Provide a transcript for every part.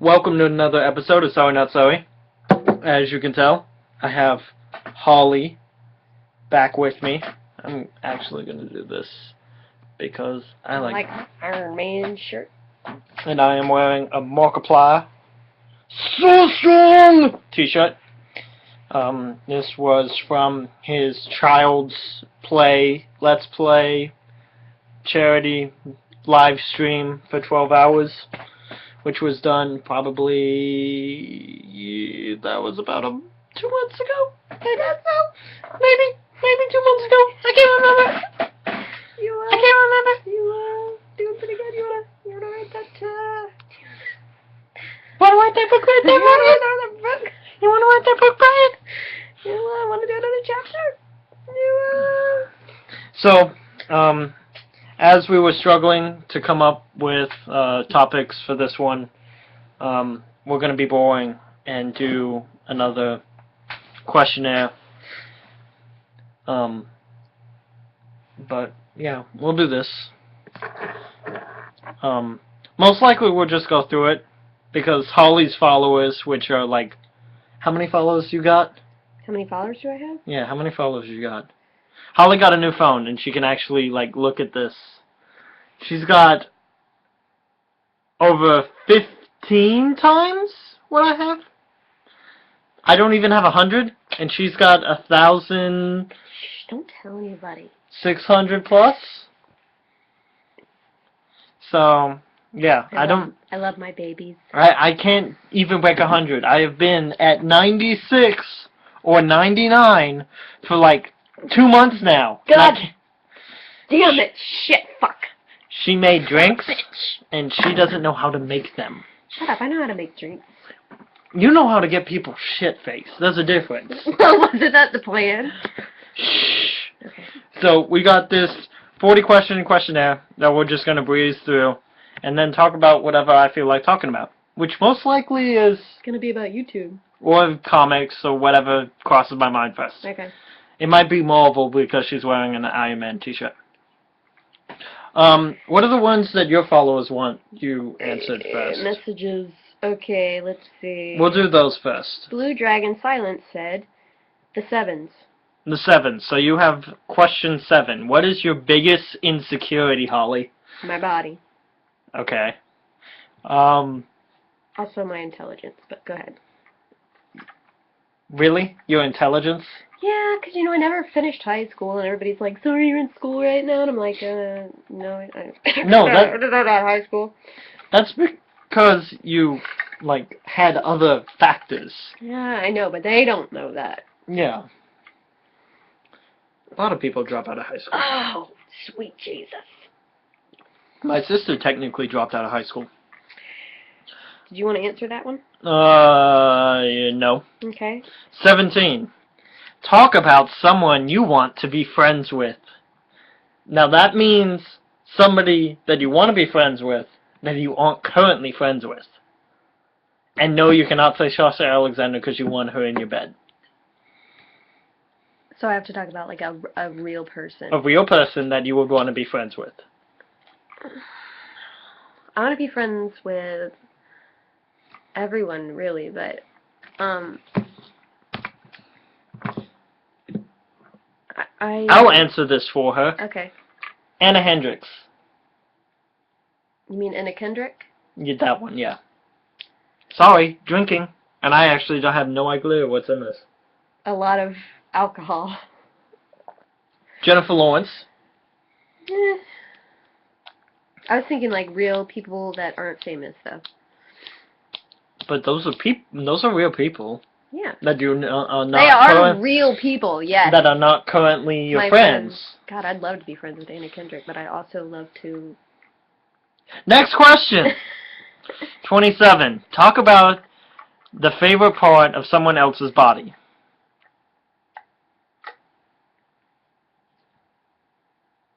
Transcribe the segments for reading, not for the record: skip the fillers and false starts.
Welcome to another episode of Sorry Not Sorry. As you can tell, I have Holly back with me. I'm actually going to do this because I like Iron Man shirt. And I am wearing a Markiplier So Strong t-shirt. This was from his Child's Play, Let's Play, charity live stream for 12 hours. Which was done probably, that was about 2 months ago. Maybe 2 months ago. I can't remember. I can't remember. You doing pretty good. You wanna write that? Wanna write that book, Brian? You wanna write that book, Brian? You wanna do another chapter? So, as we were struggling to come up with topics for this one, we're going to be boring and do another questionnaire. But, yeah, we'll do this. Most likely we'll just go through it, because Holly's followers, which are like, how many followers you got? How many followers do I have? Yeah, how many followers you got? Holly got a new phone, and she can actually, like, look at this. She's got over 15 times what I have. I don't even have 100, and she's got 1,000. Shh, don't tell anybody. 600 plus. So, yeah, I love my babies. I can't even break 100. I have been at 96 or 99 for like 2 months now. God damn it, shit, fuck. She made drinks, and she doesn't know how to make them. Shut up, I know how to make drinks. You know how to get people shit-faced. There's a difference. Wasn't that the plan? Shh. Okay. So, we got this 40-question questionnaire that we're just going to breeze through, and then talk about whatever I feel like talking about, which most likely is... It's going to be about YouTube. Or comics, or whatever crosses my mind first. Okay. It might be Marvel because she's wearing an Iron Man t-shirt. What are the ones that your followers want you answered first? Messages. Okay, let's see. We'll do those first. Blue Dragon Silence said, the sevens. The sevens. So you have question 7. What is your biggest insecurity, Holly? My body. Okay. Also my intelligence, but go ahead. Really? Your intelligence? Yeah, because, I never finished high school, and everybody's like, so are you in school right now? And I'm like, no, No, not high school. That's because you, like, had other factors. Yeah, I know, but they don't know that. Yeah. A lot of people drop out of high school. Oh, sweet Jesus. My sister technically dropped out of high school. Did you want to answer that one? No. Okay. 17. Talk about someone you want to be friends with. Now that means somebody that you want to be friends with that you aren't currently friends with. And no, you cannot say Shasha Alexander because you want her in your bed. So I have to talk about, like, a real person. A real person that you would want to be friends with. I want to be friends with everyone, really, but, I'll answer this for her. Okay. Anna Hendricks. You mean Anna Kendrick? Yeah, that one, yeah. Sorry, drinking. And I actually don't have no idea what's in this. A lot of alcohol. Jennifer Lawrence. I was thinking, like, real people that aren't famous, though. But those are real people. Yeah. That you are not. They are real people, yes. That are not currently your friends. God, I'd love to be friends with Anna Kendrick, but I'd also love to... Next question. 27. Talk about the favorite part of someone else's body.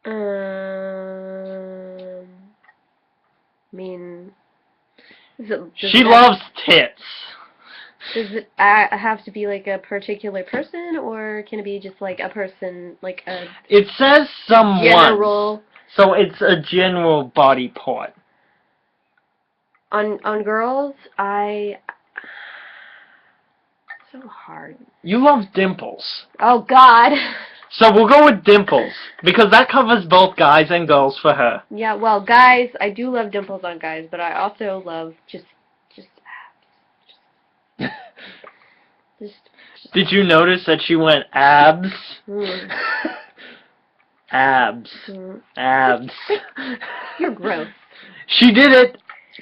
I mean... She loves tits. Does it have to be, like, a particular person, or can it be just, like, a person, like a... It says someone. General... So it's a general body part. On girls, so hard. You love Dimples. Oh God. So we'll go with Dimples, because that covers both guys and girls for her. Yeah, well, guys, I do love dimples on guys, but I also love just just Did you notice that she went abs? mm, Abs. mm. Abs. You're gross. She did it!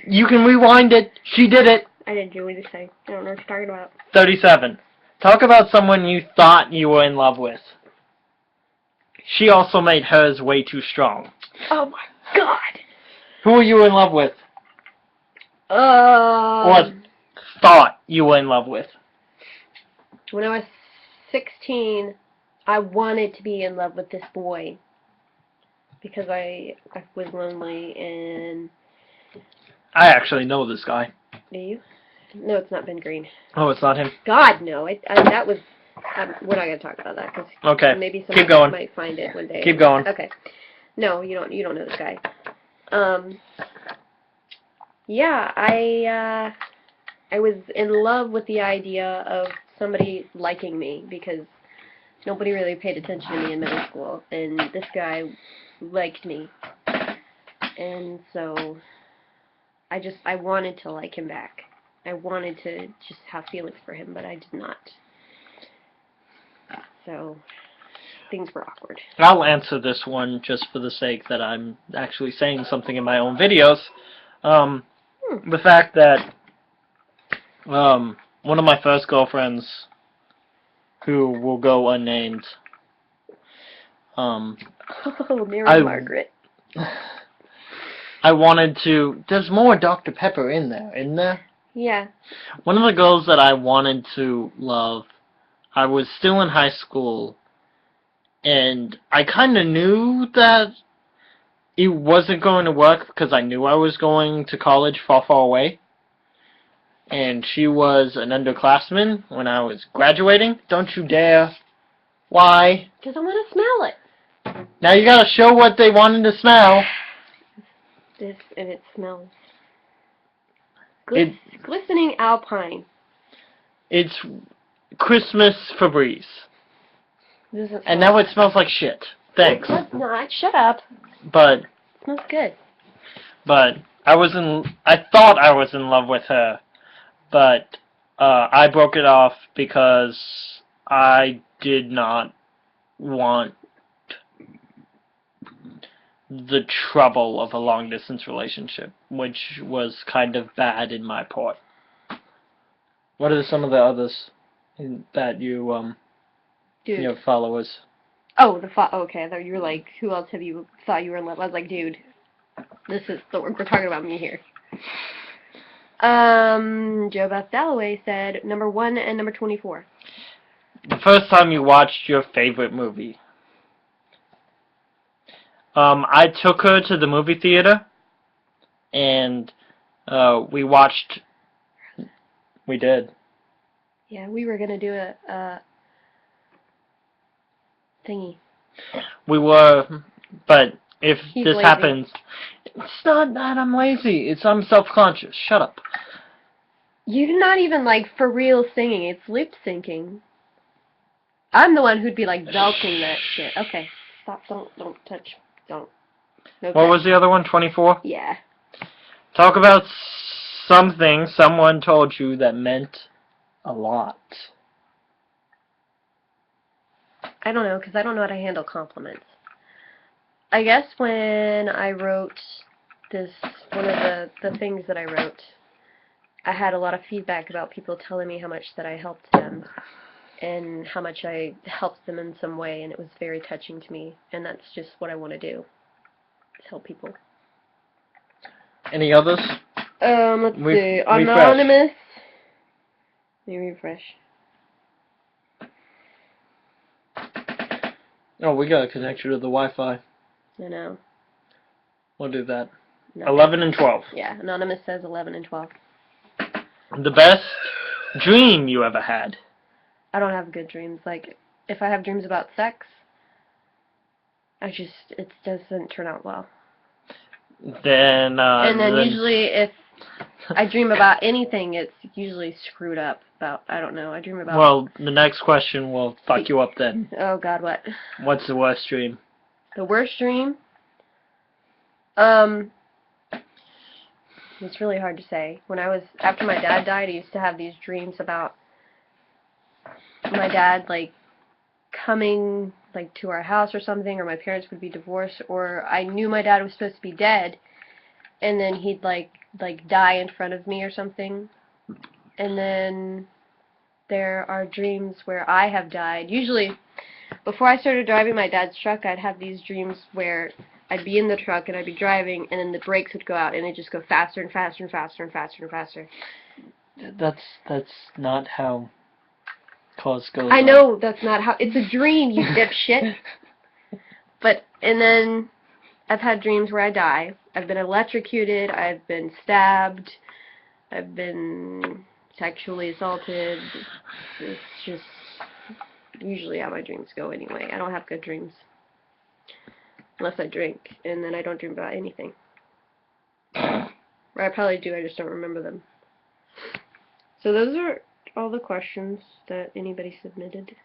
You can rewind it. She did it. I didn't do anything. I don't know what you're talking about. 37. Talk about someone you thought you were in love with. She also made hers way too strong. Oh my God. Who were you in love with? Or thought you were in love with? When I was 16, I wanted to be in love with this boy because I was lonely and... I actually know this guy. Do you? No, it's not Ben Green. Oh, it's not him? God, no. That was... we're not going to talk about that because okay. Maybe Keep going. might find it one day. Keep going. Okay. No, you don't know this guy. Yeah, I was in love with the idea of somebody liking me because nobody really paid attention to me in middle school, and this guy liked me, and so I wanted to like him back. I wanted to just have feelings for him, but I did not. So things were awkward. I'll answer this one just for the sake that I'm actually saying something in my own videos. The fact that one of my first girlfriends, who will go unnamed, Mary Margaret. I wanted to... There's more Dr. Pepper in there, isn't there? Yeah. One of the girls that I wanted to love, I was still in high school, and I kind of knew that it wasn't going to work because I knew I was going to college far, far away. And she was an underclassman when I was graduating. Don't you dare. Why? Because I want to smell it. Now you gotta show what they wanted to smell. And it smells glistening alpine. It's Christmas Febreze. And now it smells like shit. Thanks. It does not. Shut up. But it smells good. But I thought I was in love with her, but I broke it off because I did not want the trouble of a long-distance relationship, which was kind of bad in my part. What are some of the others that you, your followers? Oh, okay, I thought you were like, who else have you thought you were in love with? I was like, dude, we're talking about me here. Joe Beth Dalloway said, number 1 and number 24. The first time you watched your favorite movie. I took her to the movie theater, and we watched... We did. Yeah, we were gonna do a thingy. We were, but if He's this lazy. happens, it's not that I'm lazy. It's I'm self-conscious. Shut up. You're not even like for real singing. It's lip syncing. I'm the one who'd be like belting that shit. Okay, stop. Don't touch. Don't. No What was the other one? 24? Yeah. Talk about something someone told you that meant a lot. I don't know, because I don't know how to handle compliments. I guess when I wrote one of the things that I wrote, I had a lot of feedback about people telling me how much that I helped them and how much I helped them in some way, and it was very touching to me, and that's just what I want to do, is help people. Any others? Let's see. Anonymous. Let me refresh. Oh, we gotta connect you to the Wi-Fi. I know. We'll do that. No. 11 and 12. Yeah, Anonymous says 11 and 12. The best dream you ever had. I don't have good dreams. Like, if I have dreams about sex, it doesn't turn out well. Then, and then usually if I dream about anything, it's usually screwed up. I don't know, I dream about... Well, the next question will fuck you up then. Oh, God, what? What's the worst dream? The worst dream? It's really hard to say. After my dad died, I used to have these dreams about my dad, like, coming, like, to our house or something, or my parents would be divorced, or I knew my dad was supposed to be dead, and then he'd, like die in front of me or something. And then there are dreams where I have died. Usually, before I started driving my dad's truck, I'd have these dreams where I'd be in the truck and I'd be driving, and then the brakes would go out, and it'd just go faster and faster and faster and faster and faster. That's not how cars go. I know that's not how. It's a dream, you dipshit. And then I've had dreams where I die. I've been electrocuted. I've been stabbed. I've been sexually assaulted. It's just usually how my dreams go anyway. I don't have good dreams. Unless I drink, and then I don't dream about anything. Or I probably do, I just don't remember them. So those are all the questions that anybody submitted.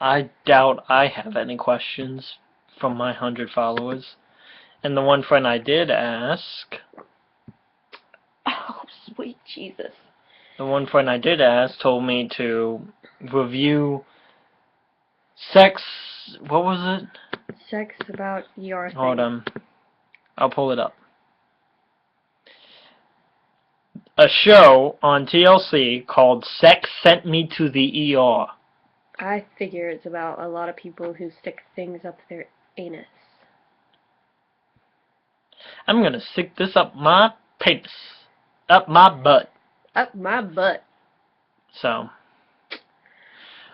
I doubt I have any questions from my 100 followers. And the one friend I did ask... Oh, sweet Jesus. The one friend I did ask told me to review sex... What was it? Sex about ER thing. Hold on. I'll pull it up. A show on TLC called Sex Sent Me to the ER. I figure it's about a lot of people who stick things up their anus. I'm gonna stick this up my penis. Up my butt. Up my butt. So.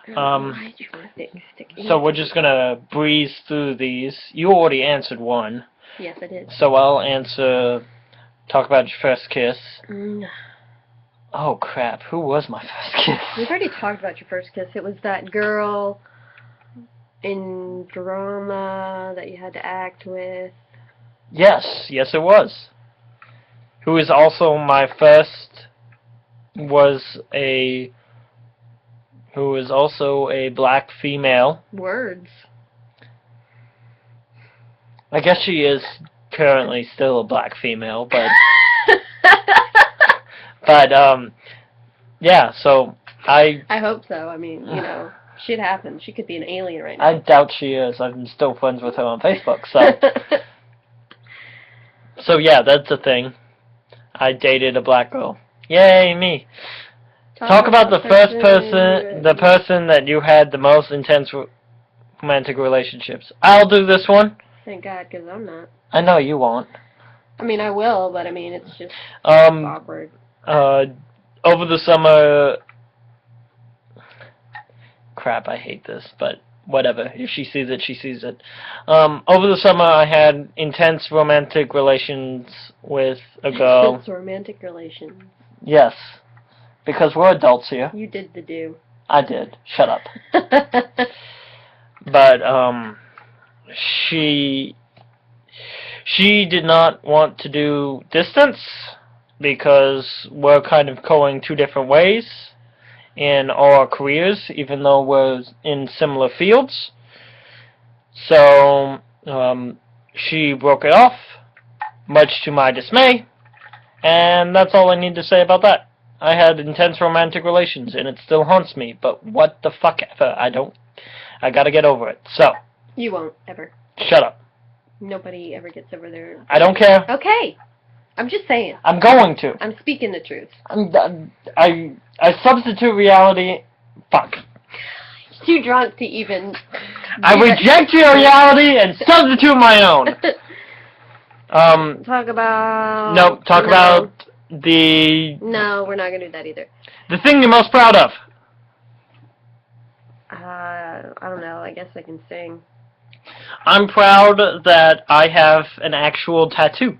Why did you want to stick So we're just gonna breeze through these. You already answered one. Yes, I did. So I'll answer. Talk about your first kiss. Oh crap! Who was my first kiss? We've already talked about your first kiss. It was that girl in drama that you had to act with. Yes, it was. Who is also my first. Who is also a black female. Words. I guess she is currently still a black female, but yeah, so I hope so. I mean, you know, shit happens. She could be an alien right now. I doubt she is. I'm still friends with her on Facebook, so so yeah, that's the thing. I dated a black girl. Yay, me. Talk about the person that you had the most intense romantic relationships. I'll do this one. Thank God, because I'm not. I know you won't. I mean, I will, but I mean, it's just awkward. Over the summer... Crap, I hate this, but whatever. If she sees it, she sees it. Over the summer, I had intense romantic relations with a girl. It's romantic relations. Yes. Because we're adults here. You did the do. I did. Shut up. But, she did not want to do distance because we're kind of going two different ways in our careers, even though we're in similar fields. So, she broke it off, much to my dismay, and that's all I need to say about that. I had intense romantic relations, and it still haunts me, but what the fuck ever, I gotta get over it, so. You won't, ever. Shut up. Nobody ever gets over their... I don't care. Okay. I'm just saying. I'm going to. I'm speaking the truth. I substitute reality... Fuck. Too drunk to even... I reject your reality and substitute my own. Talk about... Nope, talk about the... No, we're not going to do that either. The thing you're most proud of. I don't know. I guess I can sing. I'm proud that I have an actual tattoo.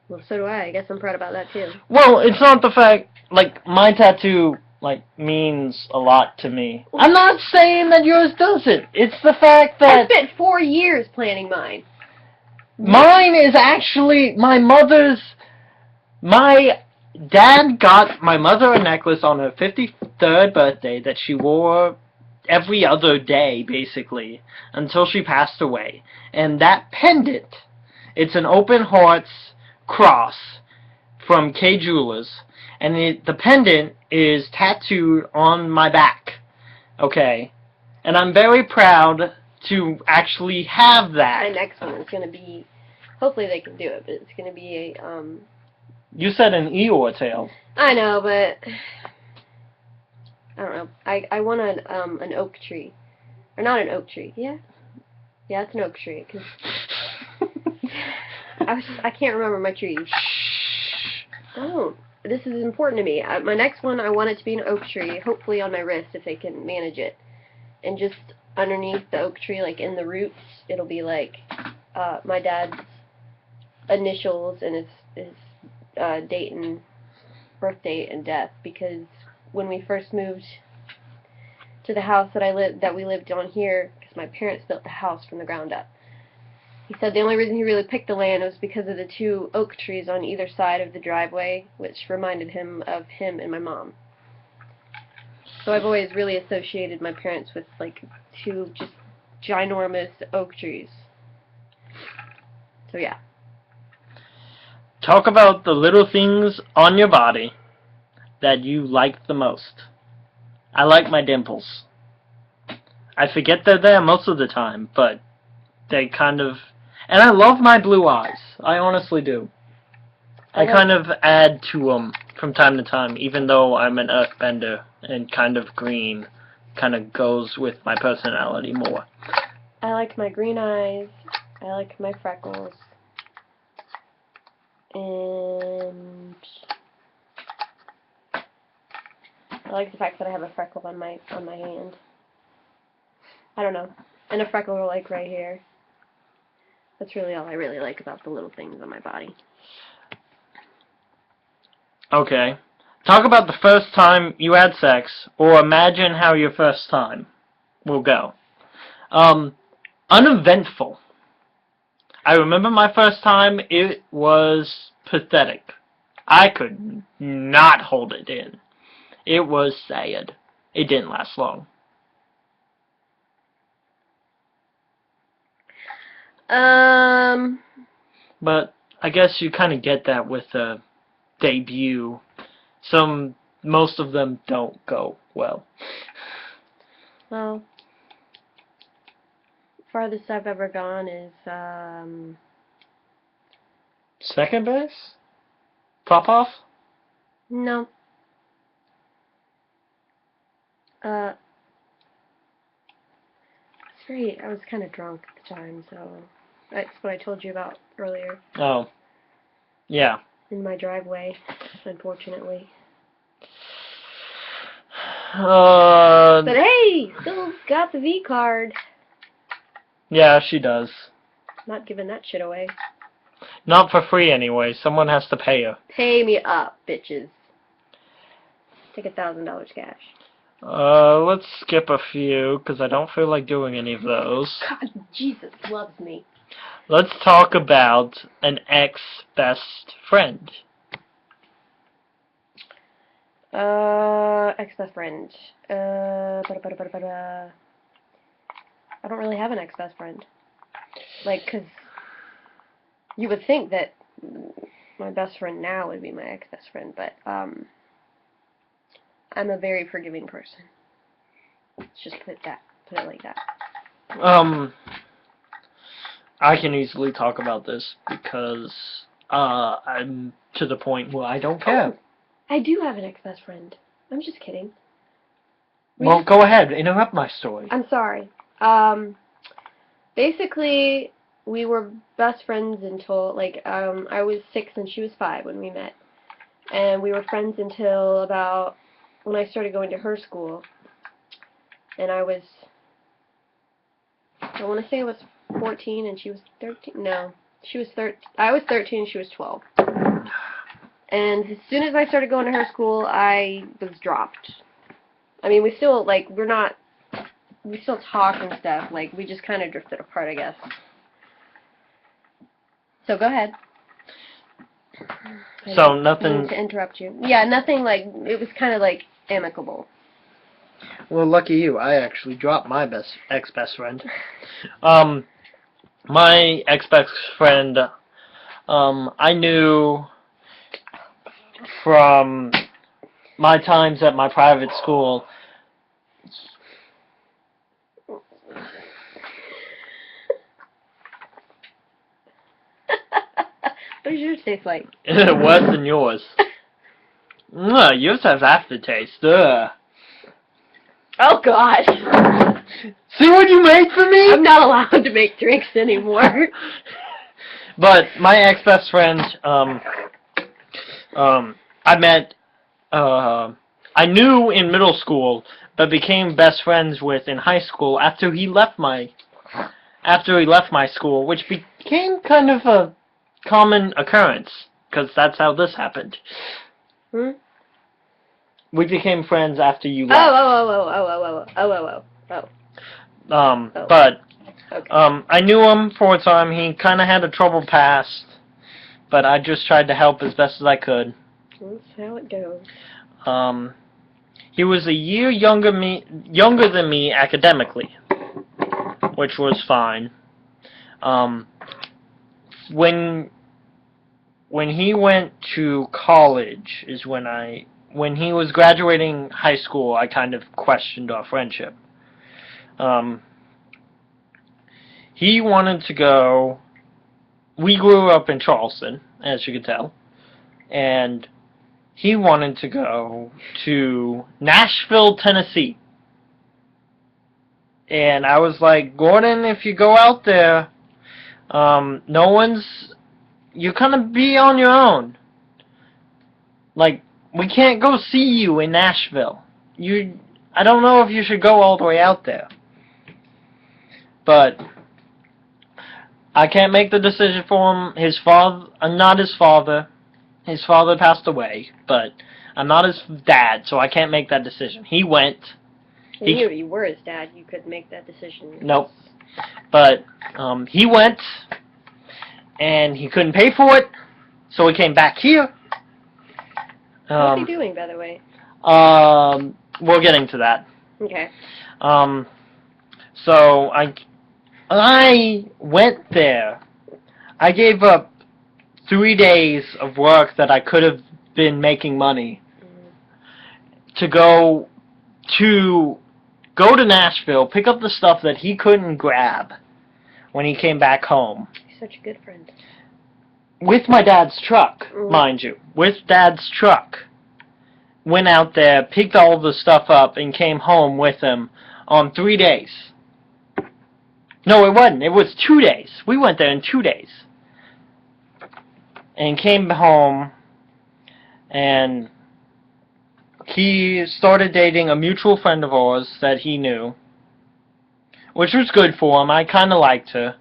Well, so do I. I guess I'm proud about that, too. Well, it's not the fact... Like, my tattoo, like, means a lot to me. I'm not saying that yours doesn't. It's the fact that... I spent 4 years planning mine. Mine is actually my mother's... My Dad got my mother a necklace on her 53rd birthday that she wore every other day, basically, until she passed away. And that pendant, it's an open hearts cross from K Jewelers, and the pendant is tattooed on my back. Okay, and I'm very proud to actually have that. My next one is going to be, hopefully they can do it, but it's going to be a, You said an Eeyore tail. I know, but, I don't know, I want an oak tree, or not an oak tree, yeah, it's an oak tree, because I can't remember my trees. Don't. This is important to me. My next one, I want it to be an oak tree, hopefully on my wrist if they can manage it. And just underneath the oak tree, like in the roots, it'll be like my dad's initials and his date and birth date and death. Because when we first moved to the house that we lived on here, because my parents built the house from the ground up, he said the only reason he really picked the land was because of the 2 oak trees on either side of the driveway, which reminded him of him and my mom. So I've always really associated my parents with, like, 2 just ginormous oak trees. So, yeah. Talk about the little things on your body that you like the most. I like my dimples. I forget they're there most of the time, but they kind of... And I love my blue eyes. I honestly do. I kind of add to them from time to time, even though I'm an earthbender, and kind of green kind of goes with my personality more. I like my green eyes. I like my freckles. And I like the fact that I have a freckle on my hand. I don't know. And a freckle like right here. That's really all I really like about the little things on my body. Okay. Talk about the first time you had sex, or imagine how your first time will go. Uneventful. I remember my first time, it was pathetic. I could not hold it in. It was sad. It didn't last long. But I guess you kind of get that with a debut. Most of them don't go well. Well, farthest I've ever gone is, Second base? Pop-off? no. It's great. I was kind of drunk at the time, so that's what I told you about earlier. Oh. Yeah. In my driveway, unfortunately. But hey, still got the V card. Yeah, she does. Not giving that shit away. Not for free anyway. Someone has to pay her. Pay me up, bitches. Take $1,000 cash. Let's skip a few, because I don't feel like doing any of those. God, Jesus loves me. Let's talk about an ex-best friend. Ex-best friend. I don't really have an ex-best friend. Like, 'cause you would think that my best friend now would be my ex-best friend, but, I'm a very forgiving person. Let's just put it like that. I can easily talk about this because I'm to the point where I don't care. Oh, I do have an ex-best friend. I'm just kidding. Well, go ahead. Interrupt my story. I'm sorry. Basically, we were best friends until, like, I was 6 and she was 5 when we met. And we were friends until about when I started going to her school. And I want to say I was 14 and she was 13. No, she was 13. I was 13 and she was 12. And as soon as I started going to her school, I was dropped. I mean, we still, like, we still talk and stuff. Like, we just kind of drifted apart, I guess. So go ahead. So didn't nothing. mean to interrupt you. Yeah, nothing like, it was kind of like amicable. Well, lucky you. I actually dropped my ex-best friend. My ex-best friend, I knew from my times at my private school. What does yours taste like? Worse than yours. Yours has aftertaste. Ugh. Oh, God. See what you made for me? I'm not allowed to make drinks anymore. But my ex-best friend, I met, I knew in middle school, but became best friends with in high school after he left my school, which became kind of a common occurrence, because that's how this happened. Hmm? We became friends after you left. But Okay. I knew him for a time. He kind of had a troubled past, but I just tried to help as best as I could. That's how it goes. He was a year younger than me academically, which was fine. When he went to college is when he was graduating high school, I kind of questioned our friendship. He wanted to go. We grew up in Charleston, as you can tell, and he wanted to go to Nashville, Tennessee. And I was like, Gordon, if you go out there, you're gonna be on your own. Like, we can't go see you in Nashville. I don't know if you should go all the way out there. But I can't make the decision for him. I'm not his father. His father passed away, but I'm not his dad, so I can't make that decision. He went. If you were his dad, you could make that decision. Nope. But he went, and he couldn't pay for it, so he came back here. What's he doing, by the way? We're getting to that. Okay. So I went there. I gave up 3 days of work that I could have been making money to go to Nashville, pick up the stuff that he couldn't grab when he came back home. He's such a good friend. With my dad's truck, mind you. With dad's truck. Went out there, picked all the stuff up, and came home with him on 3 days. No, it wasn't. It was 2 days. We went there in 2 days. And came home, and he started dating a mutual friend of ours that he knew, which was good for him. I kind of liked her.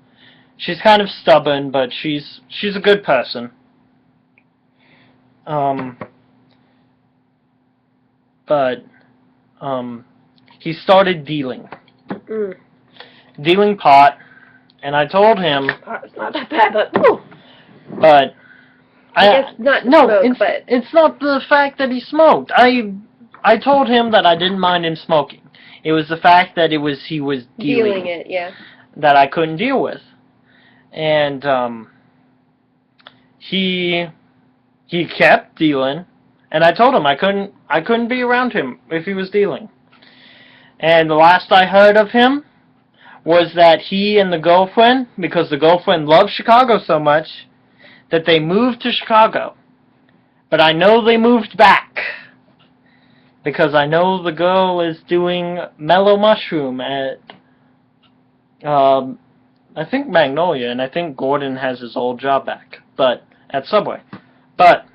She's kind of stubborn, but she's a good person. He started dealing. Dealing pot, and I told him. It's not that bad, but. But I guess not smoke, it's not the fact that he smoked. I told him that I didn't mind him smoking. It was the fact that he was dealing it, yeah. that I couldn't deal with. And he kept dealing, and I told him I couldn't be around him if he was dealing. And the last I heard of him was that he and the girlfriend, because the girlfriend loved Chicago so much, that they moved to Chicago. But I know they moved back, because I know the girl is doing Mellow Mushroom at, I think Magnolia, and I think Gordon has his old job back, but at Subway. But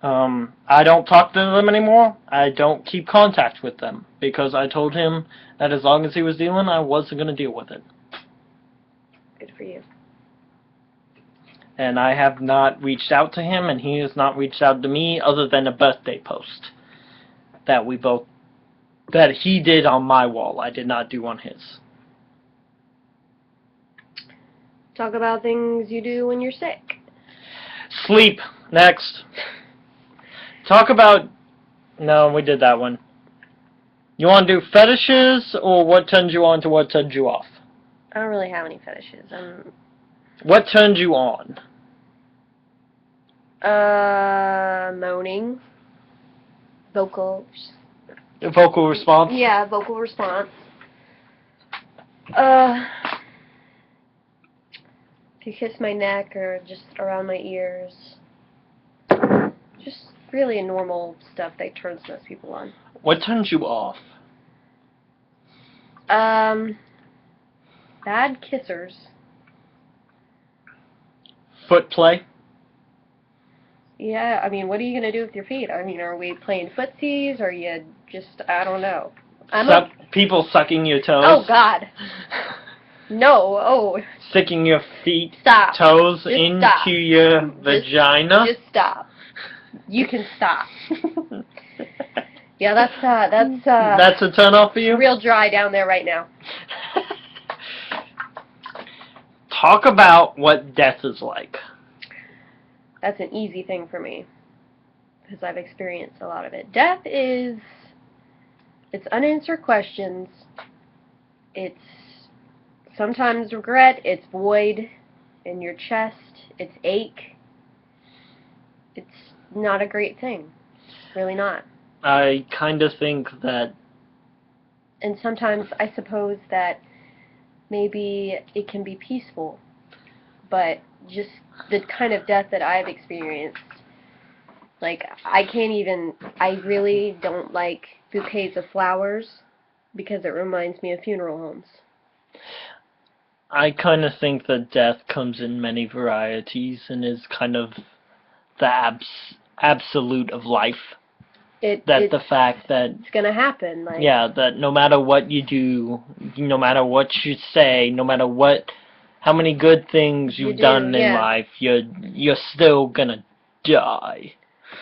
I don't talk to them anymore. I don't keep contact with them, because I told him that as long as he was dealing, I wasn't going to deal with it. Good for you. And I have not reached out to him, and he has not reached out to me, other than a birthday post that he did on my wall. I did not do on his. Talk about things you do when you're sick. Sleep. Next. Talk about... No, we did that one. You want to do fetishes, or what turns you on to what turns you off? I don't really have any fetishes. What turns you on? Moaning. Vocals. Vocal response? Yeah, vocal response. If you kiss my neck or just around my ears. Just really normal stuff that turns most people on. What turns you off? Bad kissers. Foot play? Yeah, I mean, what are you going to do with your feet? I mean, are we playing footsies? Or are you just, I don't know. People sucking your toes? Oh, God. No, oh. Sticking your feet, Stop. toes Just into stop. your vagina? Just stop. You can stop. Yeah, that's a turn off for you? Real dry down there right now. Talk about what death is like. That's an easy thing for me, because I've experienced a lot of it. Death is, it's unanswered questions, it's sometimes regret, it's void in your chest, it's ache. It's not a great thing. Really not. I kind of think that... And sometimes I suppose that maybe it can be peaceful, but just the kind of death that I've experienced, like, I really don't like bouquets of flowers because it reminds me of funeral homes. I kind of think that death comes in many varieties and is kind of the absolute of life. The fact that it's gonna happen. Like, yeah, that no matter what you do, no matter what you say, no matter how many good things you've done in life, you're still gonna die.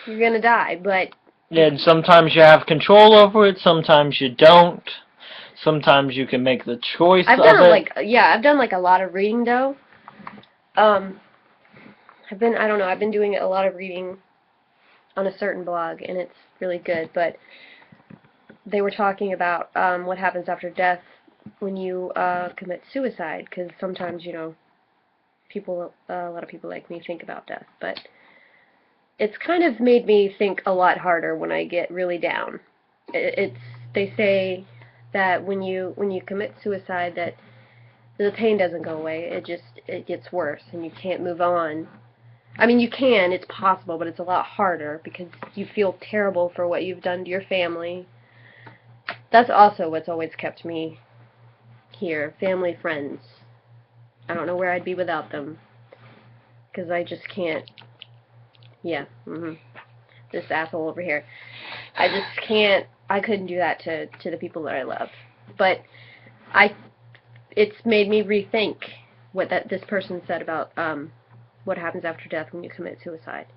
You're gonna die, but... And sometimes you have control over it, sometimes you don't. Sometimes you can make the choice of it. I've done like a lot of reading though. I've been doing a lot of reading on a certain blog, and it's really good, but they were talking about what happens after death when you commit suicide, because sometimes, a lot of people like me think about death, but it's kind of made me think a lot harder when I get really down. They say that when you commit suicide, that the pain doesn't go away, it gets worse, and you can't move on. I mean, you can, it's possible, but it's a lot harder because you feel terrible for what you've done to your family. That's also what's always kept me here. Family, friends. I don't know where I'd be without them. Because I just can't. Yeah, this asshole over here. I just can't. I couldn't do that to the people that I love. But it's made me rethink what this person said about what happens after death when you commit suicide.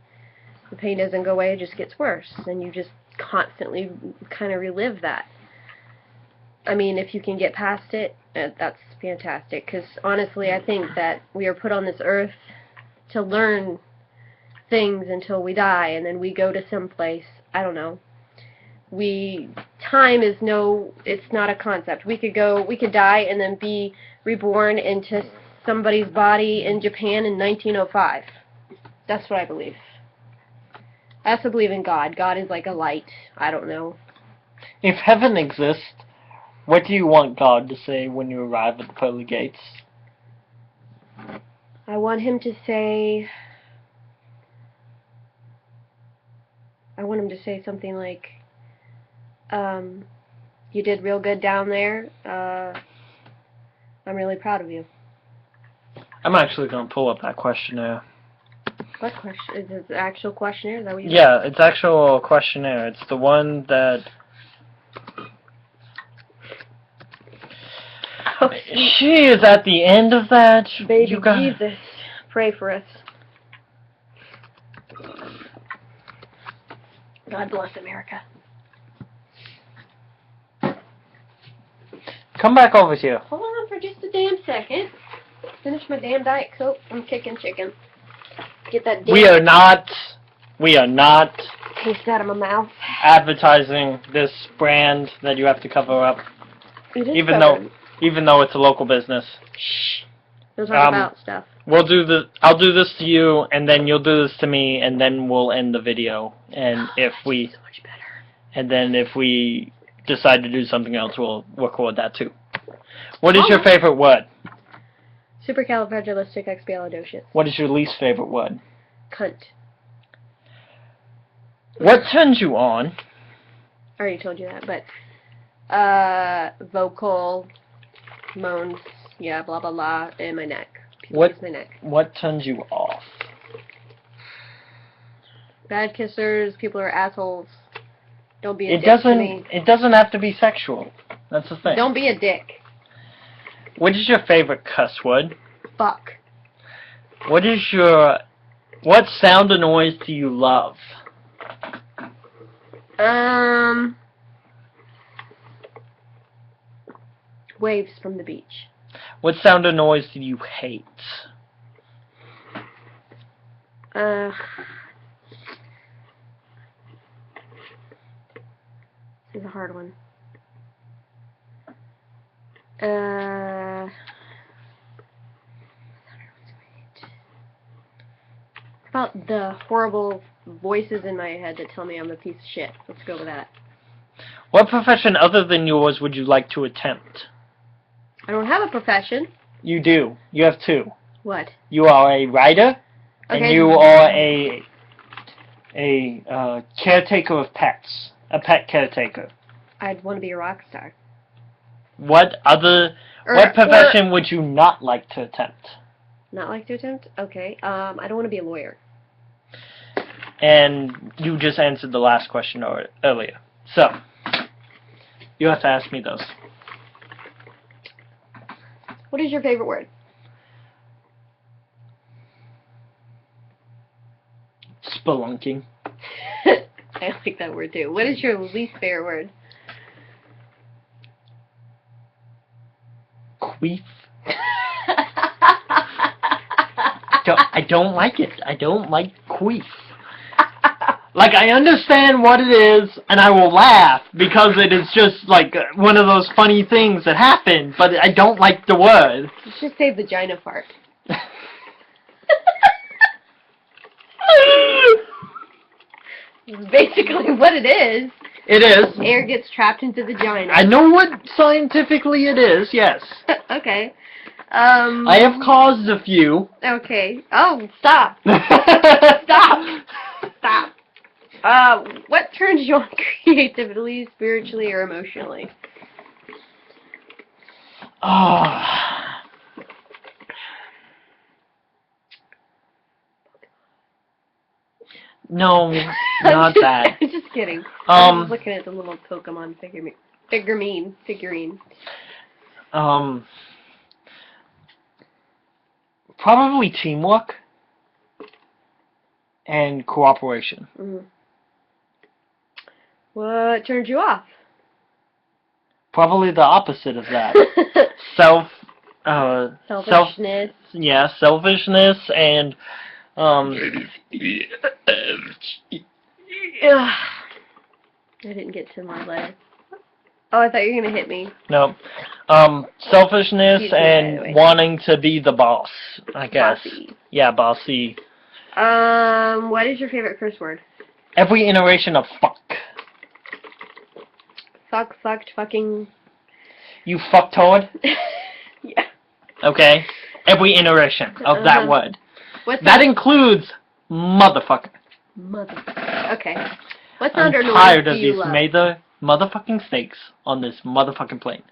The pain doesn't go away, it just gets worse, and you just constantly kind of relive that. I mean, if you can get past it, that's fantastic, because honestly, I think that we are put on this earth to learn things until we die, and then we go to some place, I don't know. Time is it's not a concept. We could die and then be reborn into somebody's body in Japan in 1905. That's what I believe. I also believe in God. God is like a light. I don't know. If heaven exists, what do you want God to say when you arrive at the pearly gates? I want him to say... something like, you did real good down there. I'm really proud of you. I'm actually going to pull up that questionnaire. What question? Is it the actual questionnaire? Is that what you Yeah, it's actual questionnaire. It's the one that... Oh, she is at the end of that. Baby Jesus, pray for us. God bless America. Come back over here. Hold on for just a damn second. Finish my damn Diet Coke. I'm kicking chicken. Get that We are not taste out of my mouth. advertising this brand that you have to cover up, It is even covered. though it's a local business. Shh. Don't talk about stuff. I'll do this to you, and then you'll do this to me, and then we'll end the video. And if we, so much better. and then if we decide to do something else, we'll record that too. What is your favorite word? Supercalifragilisticexpialidocious. What is your least favorite word? Cunt. What turns you on? I already told you that, but vocal moans, yeah, blah blah blah, in my neck. My neck. What turns you off? Bad kissers, people are assholes. Don't be a dick to me. It doesn't have to be sexual. That's the thing. Don't be a dick. What is your favorite cuss word? Fuck. What sound or noise do you love? Waves from the beach. What sound or noise do you hate? This is a hard one. About the horrible voices in my head that tell me I'm a piece of shit. Let's go with that. What profession other than yours would you like to attempt? I don't have a profession. You do. You have two. What? You are a writer, Okay. and you are a caretaker of pets. A pet caretaker. I'd want to be a rock star. What profession would you not like to attempt? Not like to attempt? Okay. I don't want to be a lawyer. And you just answered the last question earlier. So, you have to ask me those. What is your favorite word? Spelunking. I like that word too. What is your least favorite word? Queef. I don't like it. I don't like queef. Like, I understand what it is, and I will laugh, because it is just, like, one of those funny things that happen, but I don't like the word. Let's just say vagina fart. Basically what it is. It is. Air gets trapped into the vagina. I know what scientifically it is, yes. Okay. I have caused a few. Okay. Oh, stop. Stop. Stop. What turns you on creatively, spiritually, or emotionally? Oh. No, not that. I'm just kidding. I was looking at the little Pokemon figurine. Probably teamwork and cooperation. Mm-hmm. What turns you off? Probably the opposite of that. Selfishness. Selfishness and I didn't get to my letter. Oh, I thought you were gonna hit me. No. Selfishness and wanting to be the boss, I guess. Bossy. Yeah, bossy. What is your favorite curse word? Every iteration of fuck. Fuck, fucked, fucking. You fucktard? Yeah. Okay. Every iteration of that word. What's that includes motherfucker. Motherfucker. Okay. What sound or I'm noise tired do of you these love? motherfucking snakes on this motherfucking plane.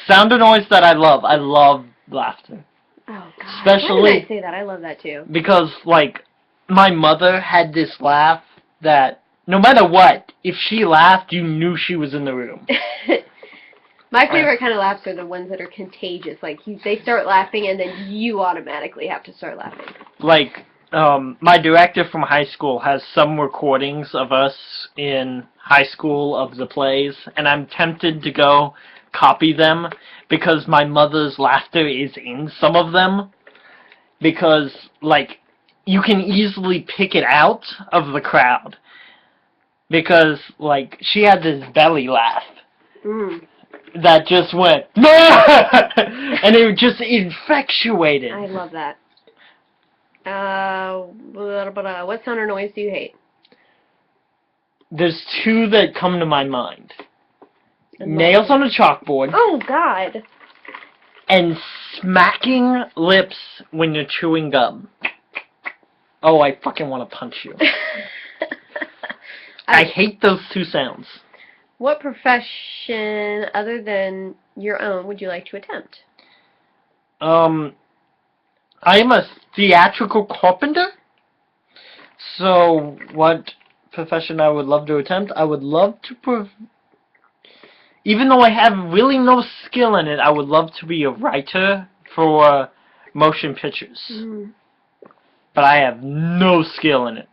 Sound or noise that I love. I love laughter. Oh, God. Especially, why did I say that? I love that, too. Because, like, my mother had this laugh that no matter what, if she laughed, you knew she was in the room. My favorite kind of laughs are the ones that are contagious. Like, they start laughing, and then you automatically have to start laughing. Like, my director from high school has some recordings of us in high school of the plays, and I'm tempted to go copy them because my mother's laughter is in some of them. Because, like, you can easily pick it out of the crowd. Because, like, she had this belly laugh that just went, and it just infatuated. I love that. What sound or noise do you hate? There's two that come to my mind. Nails on a chalkboard. Oh, God. And smacking lips when you're chewing gum. Oh, I fucking want to punch you. I hate those two sounds. What profession, other than your own, would you like to attempt? I am a theatrical carpenter. So, what profession I would love to attempt? I would love to even though I have really no skill in it, I would love to be a writer for motion pictures. But I have no skill in it.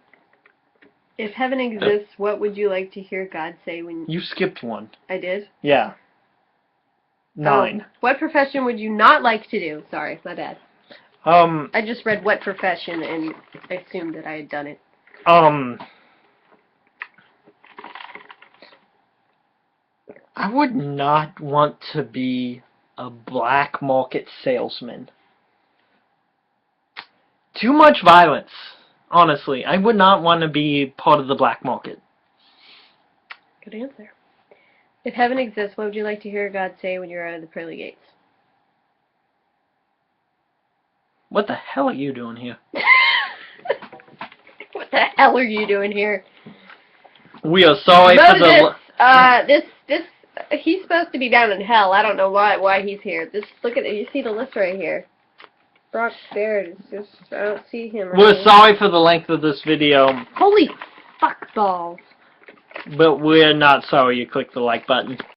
If heaven exists, what would you like to hear God say when... You skipped one. I did? Yeah. 9. What profession would you not like to do? Sorry, my bad. I just read what profession and assumed that I had done it. I would not want to be a black market salesman. Too much violence, honestly. I would not want to be part of the black market. Good answer. If heaven exists, what would you like to hear God say when you're out of the pearly gates? What the hell are you doing here? What the hell are you doing here? We are sorry for the... He's supposed to be down in hell. I don't know why he's here. Look at it. You see the list right here. Brock Baird is just, I don't see him. We're sorry for the length of this video. Holy fuck balls. But we're not sorry you clicked the like button.